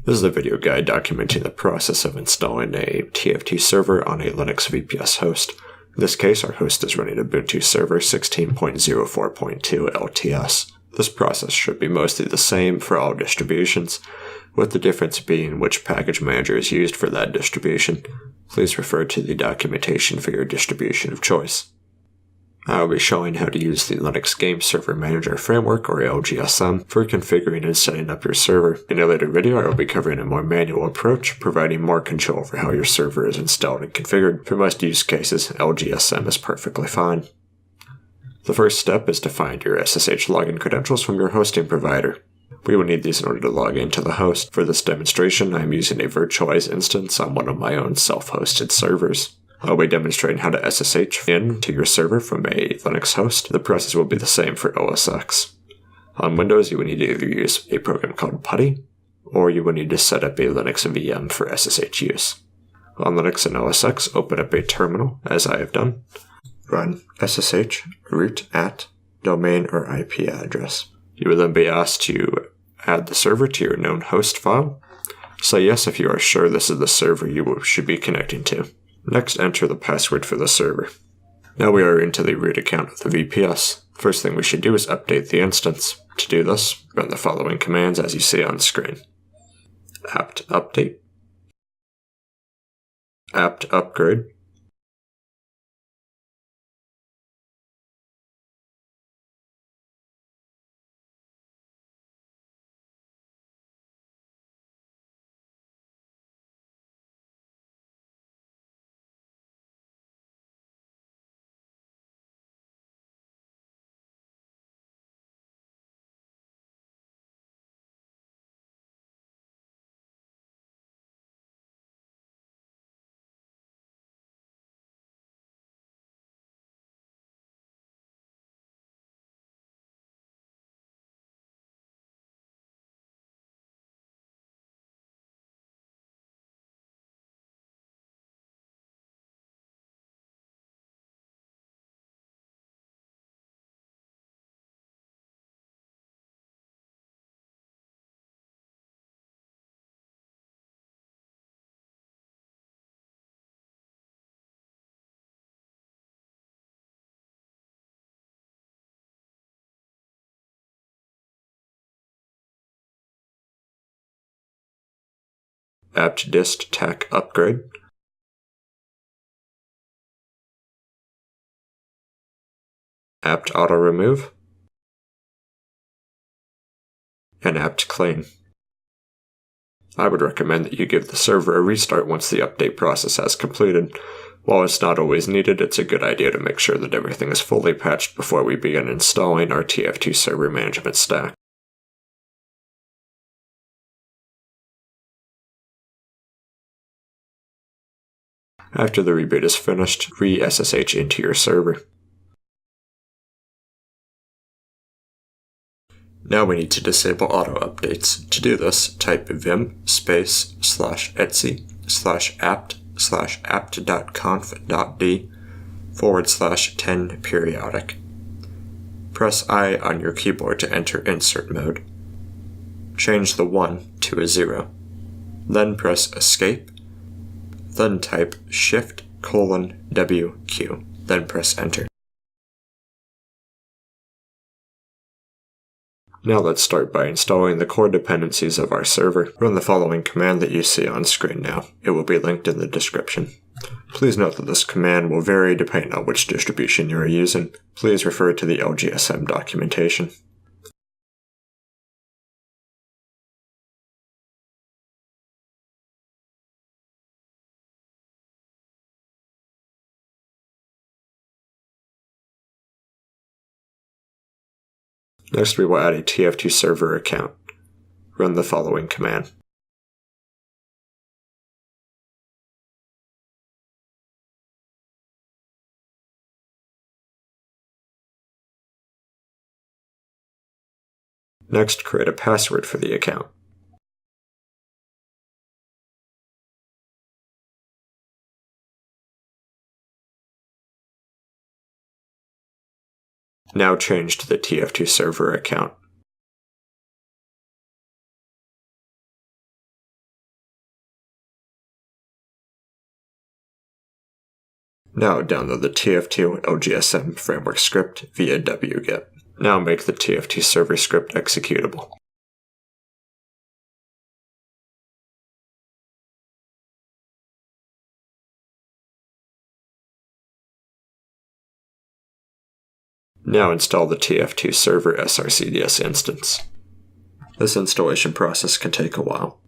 This is a video guide documenting the process of installing a TF2 server on a Linux VPS host. In this case, our host is running Ubuntu Server 16.04.2 LTS. This process should be mostly the same for all distributions, with the difference being which package manager is used for that distribution. Please refer to the documentation for your distribution of choice. I will be showing how to use the Linux Game Server Manager Framework, or LGSM, for configuring and setting up your server. In a later video, I will be covering a more manual approach, providing more control over how your server is installed and configured. For most use cases, LGSM is perfectly fine. The first step is to find your SSH login credentials from your hosting provider. We will need these in order to log into the host. For this demonstration, I am using a virtualized instance on one of my own self-hosted servers. I'll be demonstrating how to SSH in to your server from a Linux host. The process will be the same for OS X. On Windows, you will need to either use a program called PuTTY, or you will need to set up a Linux VM for SSH use. On Linux and OS X, open up a terminal, as I have done. Run SSH root at domain or IP address. You will then be asked to add the server to your known host file. Say yes if you are sure this is the server you should be connecting to. Next, enter the password for the server. Now we are into the root account of the VPS. First thing we should do is update the instance. To do this, run the following commands as you see on screen. apt update, apt upgrade, apt dist tac upgrade, apt auto remove, and apt clean. I would recommend that you give the server a restart once the update process has completed. While it's not always needed, it's a good idea to make sure that everything is fully patched before we begin installing our TF2 server management stack. After the reboot is finished, re-SSH into your server. Now we need to disable auto updates. To do this, type vim space/etsy/apt.conf.d/10 periodic. Press I on your keyboard to enter insert mode. Change the 1 to a 0. Then press escape. Then type Shift:WQ. Then press enter. Now let's start by installing the core dependencies of our server. Run the following command that you see on screen now. It will be linked in the description. Please note that this command will vary depending on which distribution you are using. Please refer to the LGSM documentation. Next, we will add a TF2 server account. Run the following command. Next, create a password for the account. Now change to the TF2 server account. Now download the TF2 LGSM framework script via wget. Now make the TF2 server script executable. Now install the TF2 server srcds instance. This installation process can take a while.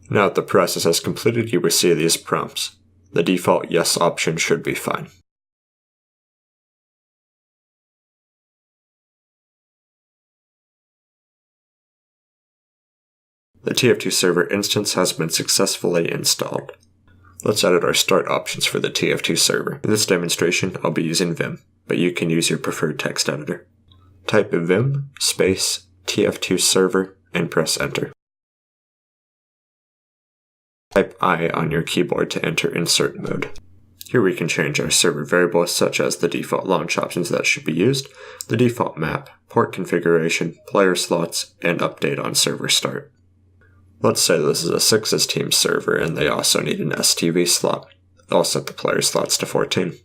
Now that the process has completed, you will see these prompts. The default yes option should be fine. The TF2 server instance has been successfully installed. Let's edit our start options for the TF2 server. In this demonstration, I'll be using Vim, but you can use your preferred text editor. Type vim space TF2 server and press enter. Type I on your keyboard to enter insert mode. Here we can change our server variables such as the default launch options that should be used, the default map, port configuration, player slots, and update on server start. Let's say this is a 6's team server and they also need an STV slot. I'll set the player slots to 14.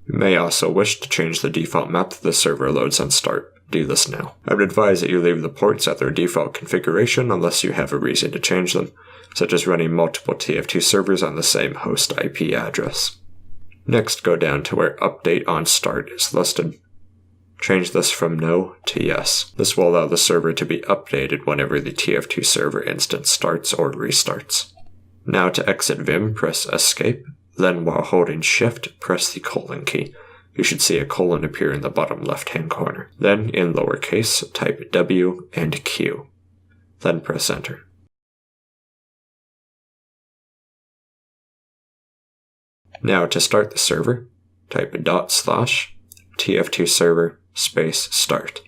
You may also wish to change the default map that the server loads on start. Do this now. I would advise that you leave the ports at their default configuration unless you have a reason to change them, such as running multiple TF2 servers on the same host IP address. Next, go down to where Update on Start is listed. Change this from no to yes. This will allow the server to be updated whenever the TF2 server instance starts or restarts. Now to exit Vim, press Escape, then while holding Shift, press the colon key. You should see a colon appear in the bottom left-hand corner. Then, in lowercase, type W and Q. Then press Enter. Now to start the server, type /TF2 server start.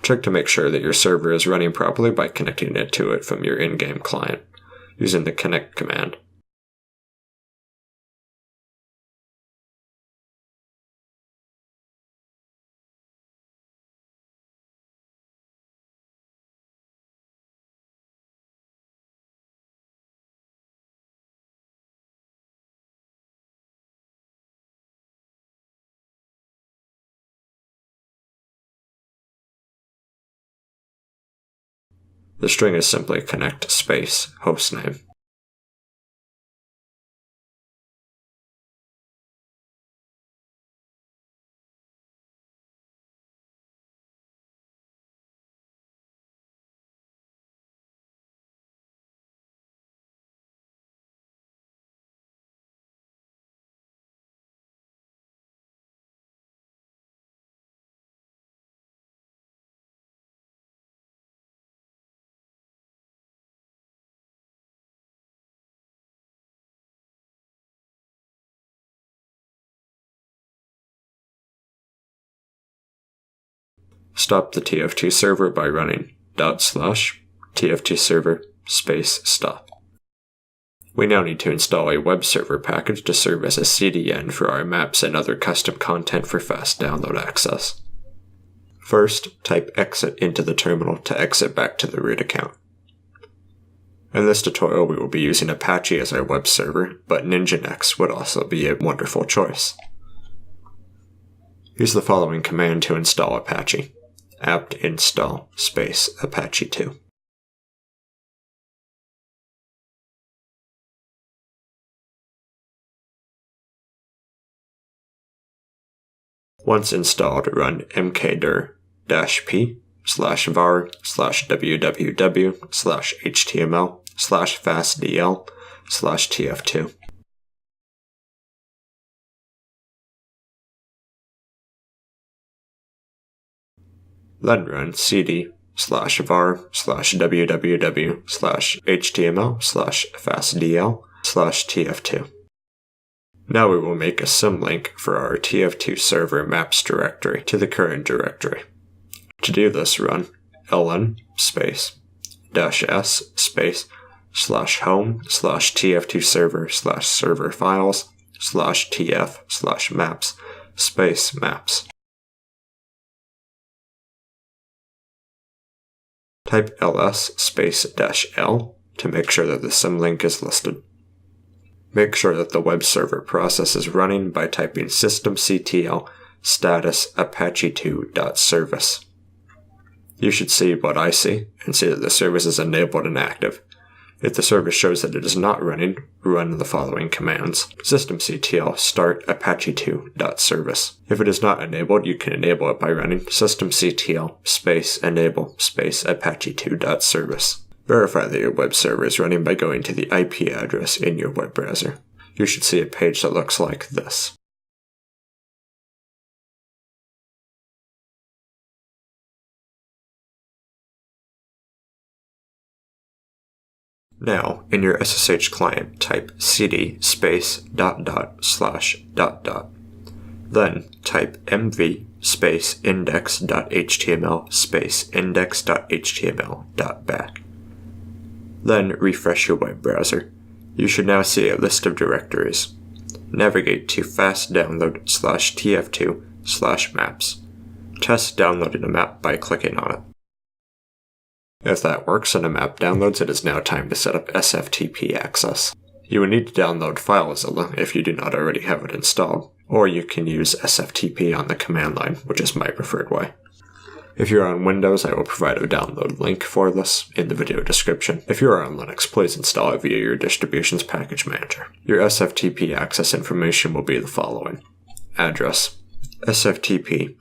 Check to make sure that your server is running properly by connecting it to it from your in-game client, using the connect command. The string is simply connect space hostname. Stop the TF2 server by running /TF2 server stop. We now need to install a web server package to serve as a CDN for our maps and other custom content for fast download access. First, type exit into the terminal to exit back to the root account. In this tutorial, we will be using Apache as our web server, but Nginx would also be a wonderful choice. Use the following command to install Apache: apt install Apache 2. Once installed, run mkdir-p/var/www/html/fastdl/tf2. Then run cd/var/www/html/fastdl/tf2. Now we will make a symlink for our TF2 server maps directory to the current directory. To do this, run ln /s/home/tf2 server/server files/tf/maps maps. Type ls/-l to make sure that the symlink is listed. Make sure that the web server process is running by typing systemctl status apache2.service. You should see what I see and see that the service is enabled and active. If the service shows that it is not running, run the following commands: systemctl start apache2.service. If it is not enabled, you can enable it by running systemctl enable apache2.service. Verify that your web server is running by going to the IP address in your web browser. You should see a page that looks like this. Now, in your SSH client, type cd //. Then type mv index.html index.html.back. Then refresh your web browser. You should now see a list of directories. Navigate to fastdownload/tf2/maps. Test downloading a map by clicking on it. If that works and a map downloads, it is now time to set up SFTP access. You will need to download FileZilla if you do not already have it installed, or you can use SFTP on the command line, which is my preferred way. If you're on Windows, I will provide a download link for this in the video description. If you are on Linux, please install it via your distribution's package manager. Your SFTP access information will be the following. Address: SFTP://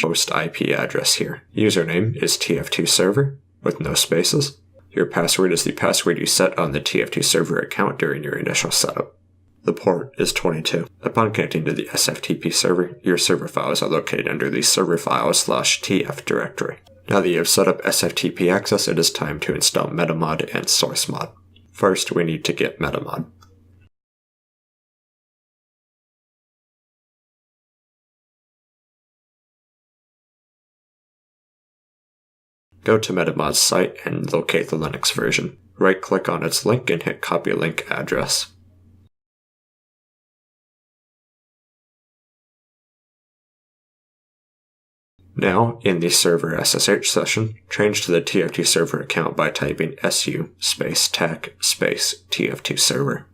host IP address here. Username is TF2 server with no spaces. Your password is the password you set on the TF2 server account during your initial setup. The port is 22. Upon connecting to the SFTP server, your server files are located under the server files/tf directory. Now that you have set up SFTP access, it is time to install metamod and sourcemod. First, we need to get metamod. Go to metamod's site and locate the Linux version. Right-click on its link and hit copy link address. Now, in the server SSH session, change to the TF2 server account by typing su-tech-tf2 server.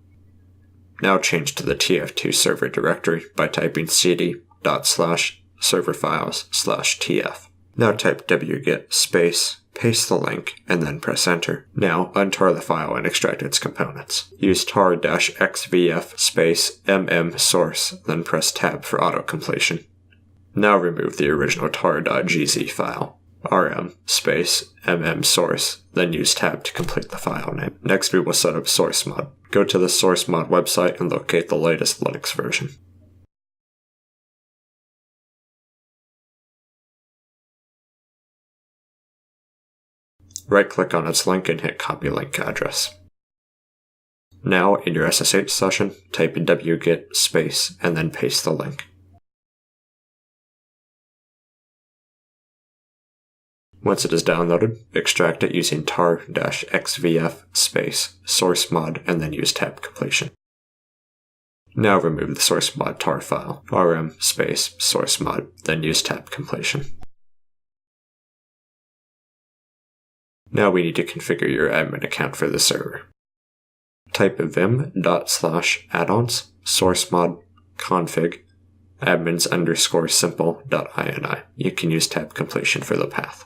Now change to the TF2 server directory by typing cd./serverfiles/tf. Now type wget space, paste the link, and then press enter. Now untar the file and extract its components. Use tar-xvf space source, then press tab for auto-completion. Now remove the original tar.gz file. rm space source, then use tab to complete the file name. Next we will set up sourcemod. Go to the sourcemod website and locate the latest Linux version. Right-click on its link and hit copy link address. Now, in your SSH session, type in wget space and then paste the link. Once it is downloaded, extract it using tar-xvf space sourcemod and then use tab completion. Now remove the sourcemod tar file, rm space sourcemod, then use tab completion. Now we need to configure your admin account for the server. Type vim./addons sourcemod config admins_simple.ini. You can use tab completion for the path.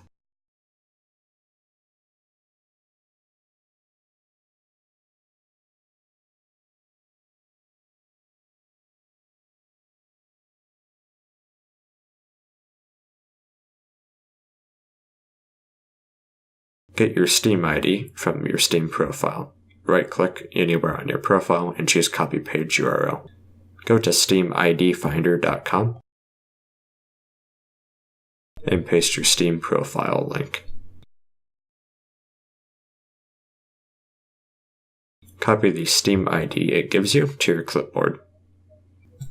Get your Steam ID from your Steam profile. Right-click anywhere on your profile and choose Copy Page URL. Go to steamidfinder.com and paste your Steam profile link. Copy the Steam ID it gives you to your clipboard.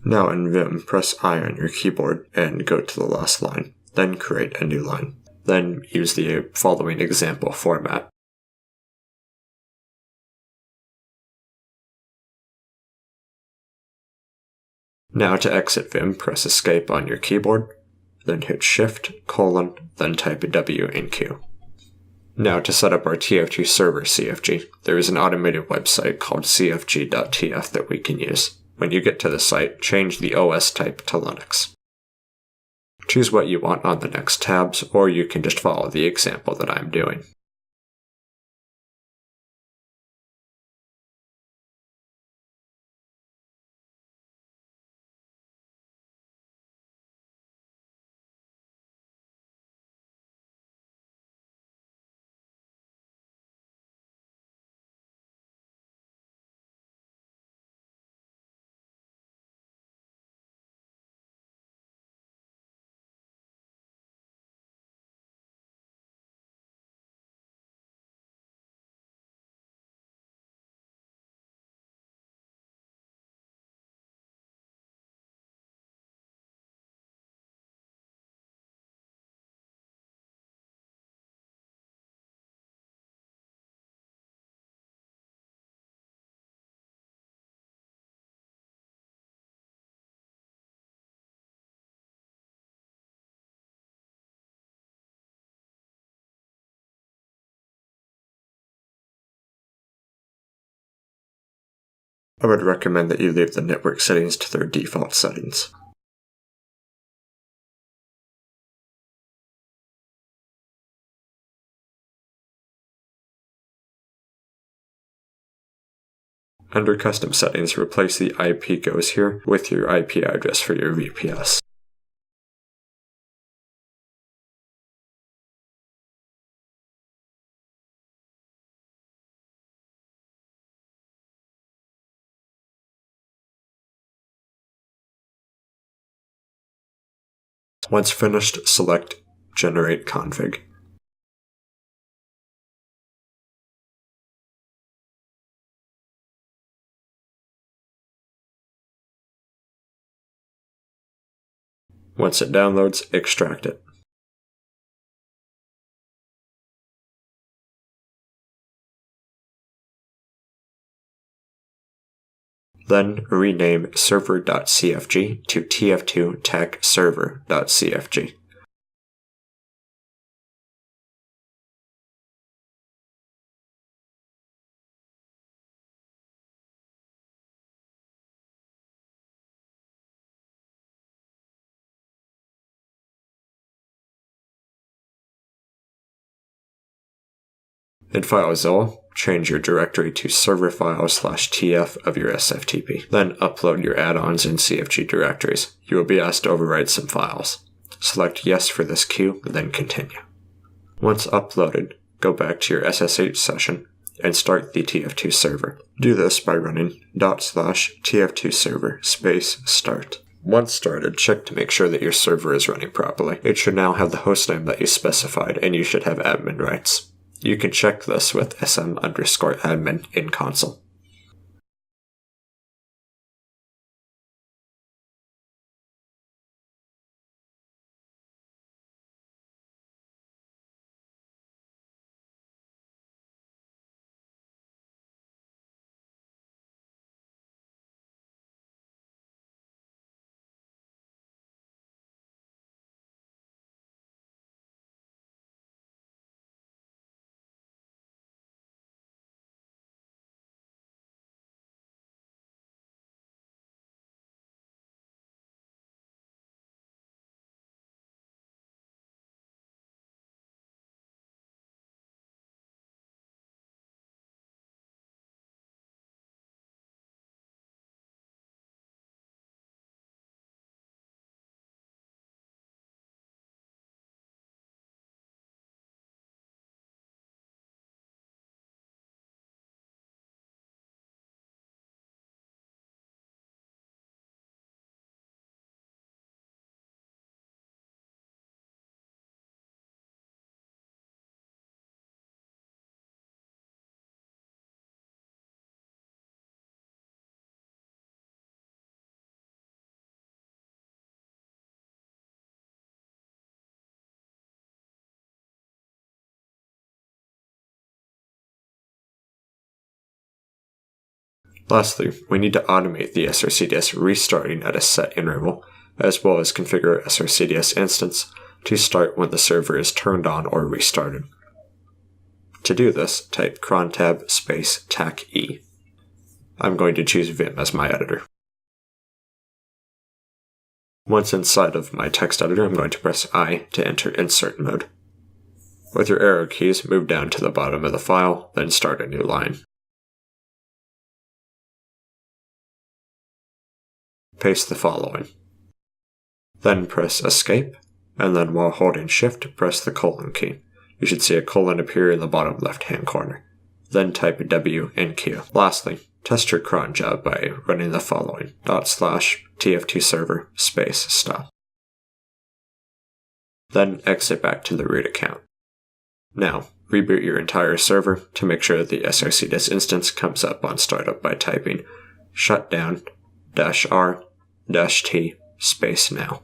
Now in Vim, press I on your keyboard and go to the last line, then create a new line. Then use the following example format. Now to exit Vim, press Escape on your keyboard, then hit Shift, then type a W in Q. Now to set up our TF2 server CFG, there is an automated website called cfg.tf that we can use. When you get to the site, change the OS type to Linux. Choose what you want on the next tabs, or you can just follow the example that I'm doing. I would recommend that you leave the network settings to their default settings. Under Custom Settings, replace the IP goes here with your IP address for your VPS. Once finished, select Generate Config. Once it downloads, extract it. Then rename server.cfg to TF2 tech server.cfg. In FileZilla, change your directory to serverfile/tf of your SFTP. Then upload your add-ons in CFG directories. You will be asked to overwrite some files. Select Yes for this queue, then Continue. Once uploaded, go back to your SSH session and start the TF2 server. Do this by running /TF2 server start. Once started, check to make sure that your server is running properly. It should now have the hostname that you specified, and you should have admin rights. You can check this with sm_admin in console. Lastly, we need to automate the SRCDS restarting at a set interval, as well as configure SRCDS instance to start when the server is turned on or restarted. To do this, type crontab -tac-e. I'm going to choose Vim as my editor. Once inside of my text editor, I'm going to press I to enter insert mode. With your arrow keys, move down to the bottom of the file, then start a new line. Paste the following. Then press Escape, and then while holding Shift, press the colon key. You should see a colon appear in the bottom left-hand corner. Then type W in Q. Lastly, test your cron job by running the following: /TF2 server stop. Then exit back to the root account. Now, reboot your entire server to make sure that the SRCDS instance comes up on startup by typing shutdown-r-t now.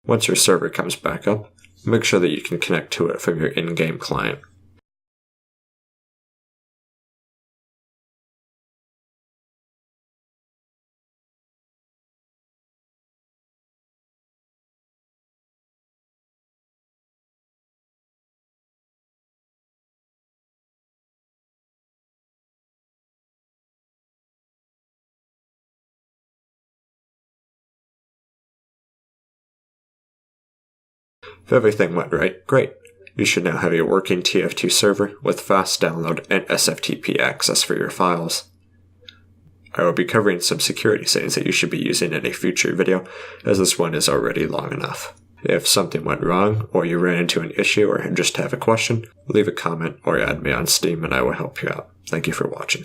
Once your server comes back up, make sure that you can connect to it from your in-game client. If everything went right, great. You should now have a working TF2 server with fast download and SFTP access for your files. I will be covering some security settings that you should be using in a future video, as this one is already long enough. If something went wrong, or you ran into an issue or just have a question, leave a comment or add me on Steam and I will help you out. Thank you for watching.